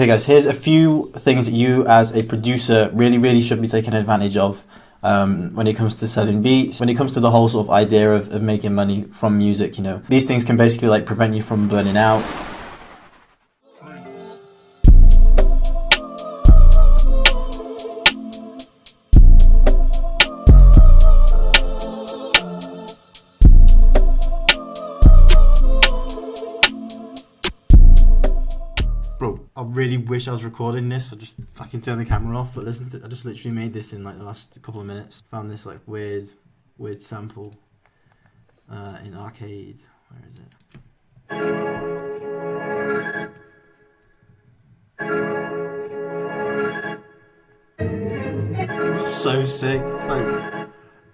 Okay guys, here's a few things that you as a producer really should be taking advantage of when it comes to selling beats, when it comes to the whole sort of idea of making money from music, you know. These things can basically like prevent you from burning out. Bro, I really wish I was recording this. I just fucking turned the camera off, but listen to, I just literally made this in like the last couple of minutes. Found this like weird sample in Arcade. Where is it? So sick. It's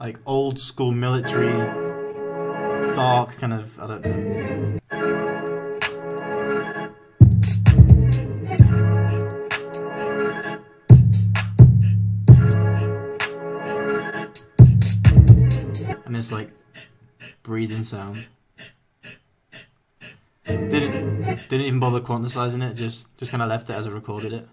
like old school military, dark kind of, I don't know. And it's like breathing sound. Didn't even bother quantizing it, just kind of left it as I recorded it.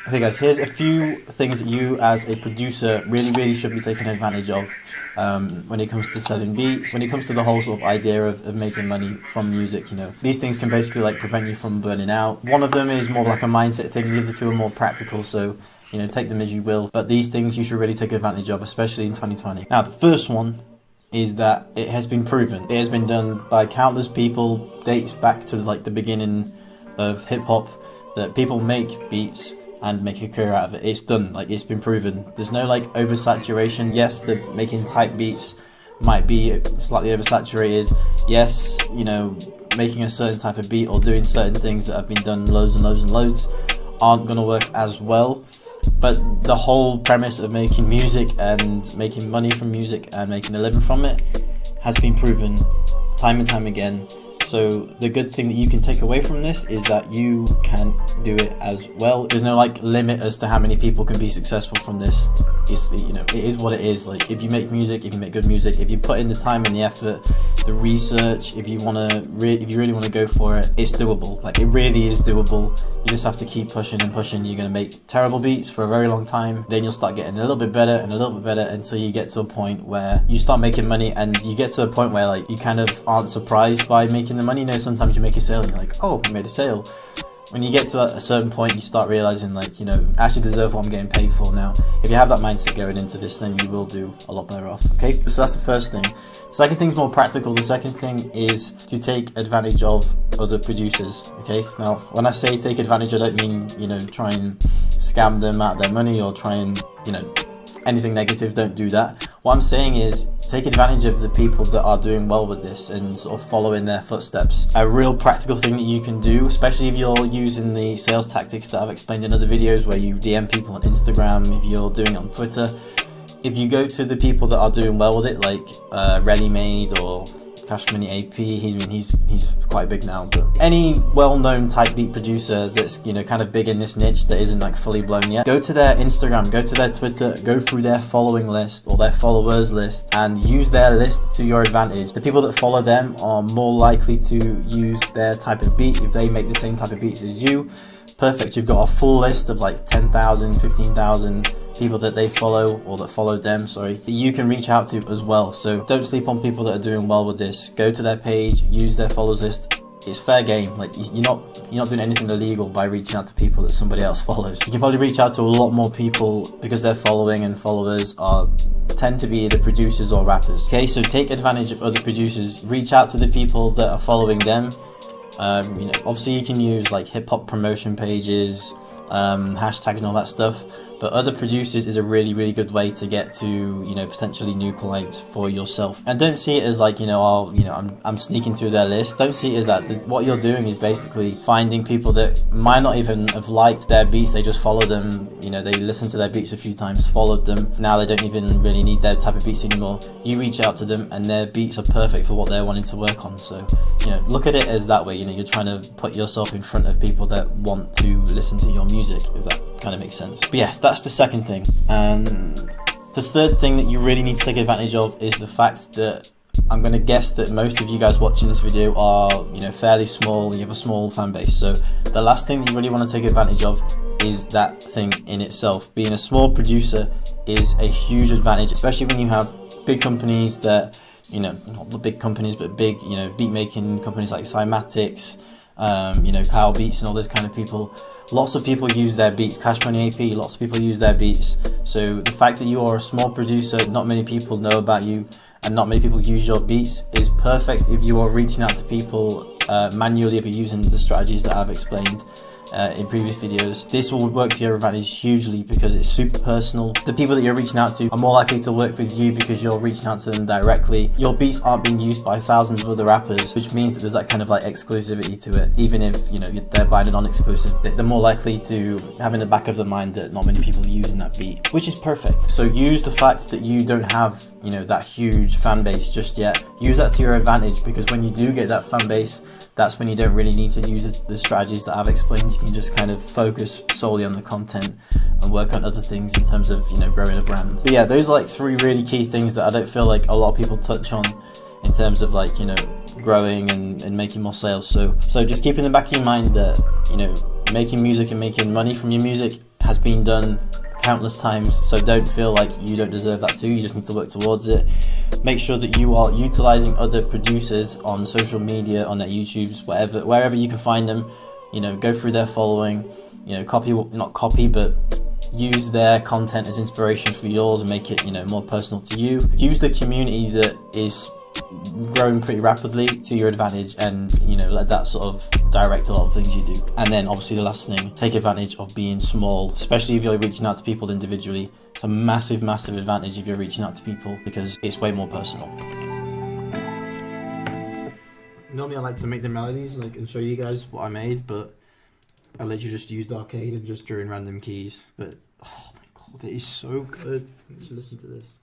Okay guys, here's a few things that you as a producer really should be taking advantage of when it comes to selling beats, when it comes to the whole sort of idea of making money from music, you know. These things can basically like prevent you from burning out. One of them is more like a mindset thing, the other two are more practical, so you know, take them as you will. But these things you should really take advantage of, especially in 2020. Now the first one is that it has been proven. It has been done by countless people, dates back to like the beginning of hip hop, that people make beats and make a career out of it. It's done, like it's been proven. There's no like oversaturation. Yes, the making type beats might be slightly oversaturated. Yes, you know, making a certain type of beat or doing certain things that have been done loads and loads aren't gonna work as well. But the whole premise of making music and making money from music and making a living from it has been proven time and time again. So the good thing that you can take away from this is that you can do it as well. There's no like limit as to how many people can be successful from this. It's, you know, it is what it is. Like if you make music, if you make good music, if you put in the time and the effort, the research, if you really want to go for it, it's doable. Like it really is doable. You just have to keep pushing and pushing. You're gonna make terrible beats for a very long time. Then you'll start getting a little bit better and a little bit better until you get to a point where you start making money, and you get to a point where like you kind of aren't surprised by making the money. You know, sometimes you make a sale and you're like, oh, I made a sale. When you get to a certain point, you start realizing like, you know, I actually deserve what I'm getting paid for now. If you have that mindset going into this, then you will do a lot better off, okay? So that's the first thing. Second thing's more practical. The second thing is to take advantage of other producers, okay? Now, when I say take advantage, I don't mean, you know, try and scam them out of their money or try and, you know, anything negative. Don't do that. What I'm saying is take advantage of the people that are doing well with this and sort of follow in their footsteps. A real practical thing that you can do, especially if you're using the sales tactics that I've explained in other videos where you DM people on Instagram, if you're doing it on Twitter, if you go to the people that are doing well with it, like Ready Made or Cash Money AP, he's quite big now, but any well-known type beat producer that's, you know, kind of big in this niche that isn't like fully blown yet, go to their Instagram, go to their Twitter, go through their following list or their followers list and use their list to your advantage. The people that follow them are more likely to use their type of beat if they make the same type of beats as you. Perfect, you've got a full list of like 10,000, 15,000 people that they follow, or that followed them, sorry, that you can reach out to as well. So don't sleep on people that are doing well with this. Go to their page, use their followers list. It's fair game. Like you're not doing anything illegal by reaching out to people that somebody else follows. You can probably reach out to a lot more people because their following and followers tend to be the producers or rappers. Okay, so take advantage of other producers. Reach out to the people that are following them. You know, obviously you can use like hip hop promotion pages, hashtags and all that stuff, but other producers is a really good way to get to, you know, potentially new clients for yourself. And don't see it as like, you know, I'm sneaking through their list. Don't see it as that. What you're doing is basically finding people that might not even have liked their beats, they just follow them, you know, they listened to their beats a few times, followed them, now they don't even really need their type of beats anymore. You reach out to them and their beats are perfect for what they're wanting to work on. So, you know, look at it as that way. You know, you're trying to put yourself in front of people that want to listen to your music, if that kind of makes sense. But yeah, that's the second thing. And the third thing that you really need to take advantage of is the fact that I'm going to guess that most of you guys watching this video are, you know, fairly small, you have a small fan base. So the last thing that you really want to take advantage of is that thing in itself. Being a small producer is a huge advantage, especially when you have big companies that, you know, not the big companies, but big, you know, beat making companies like Cymatics, you know, Kyle Beats and all those kind of people. Lots of people use their beats, Cash Money AP, lots of people use their beats. So the fact that you are a small producer, not many people know about you, and not many people use your beats is perfect if you are reaching out to people manually, if you're using the strategies that I've explained in previous videos. This will work to your advantage hugely because it's super personal. The people that you're reaching out to are more likely to work with you because you're reaching out to them directly. Your beats aren't being used by thousands of other rappers, which means that there's that kind of like exclusivity to it. Even if, you know, they're buying a non-exclusive, they're more likely to have in the back of the mind that not many people are using that beat, which is perfect. So use the fact that you don't have, you know, that huge fan base just yet. Use that to your advantage, because when you do get that fan base, that's when you don't really need to use the strategies that I've explained. You can just kind of focus solely on the content and work on other things in terms of, you know, growing a brand. But yeah, those are like three really key things that I don't feel like a lot of people touch on in terms of like, you know, growing and making more sales. So just keep in the back of your mind that, you know, making music and making money from your music has been done countless times, so don't feel like you don't deserve that too. You just need to work towards it. Make sure that you are utilizing other producers on social media, on their YouTubes, wherever you can find them. You know, go through their following, you know, not copy, but use their content as inspiration for yours and make it, you know, more personal to you. Use the community that is growing pretty rapidly to your advantage, and, you know, let that sort of direct a lot of things you do. And then obviously the last thing, take advantage of being small, especially if you're reaching out to people individually. It's a massive advantage if you're reaching out to people because it's way more personal. Normally I like to make the melodies and show you guys what I made, but I literally just used Arcade and just drew in random keys. But oh my god, it is so good. You should listen to this.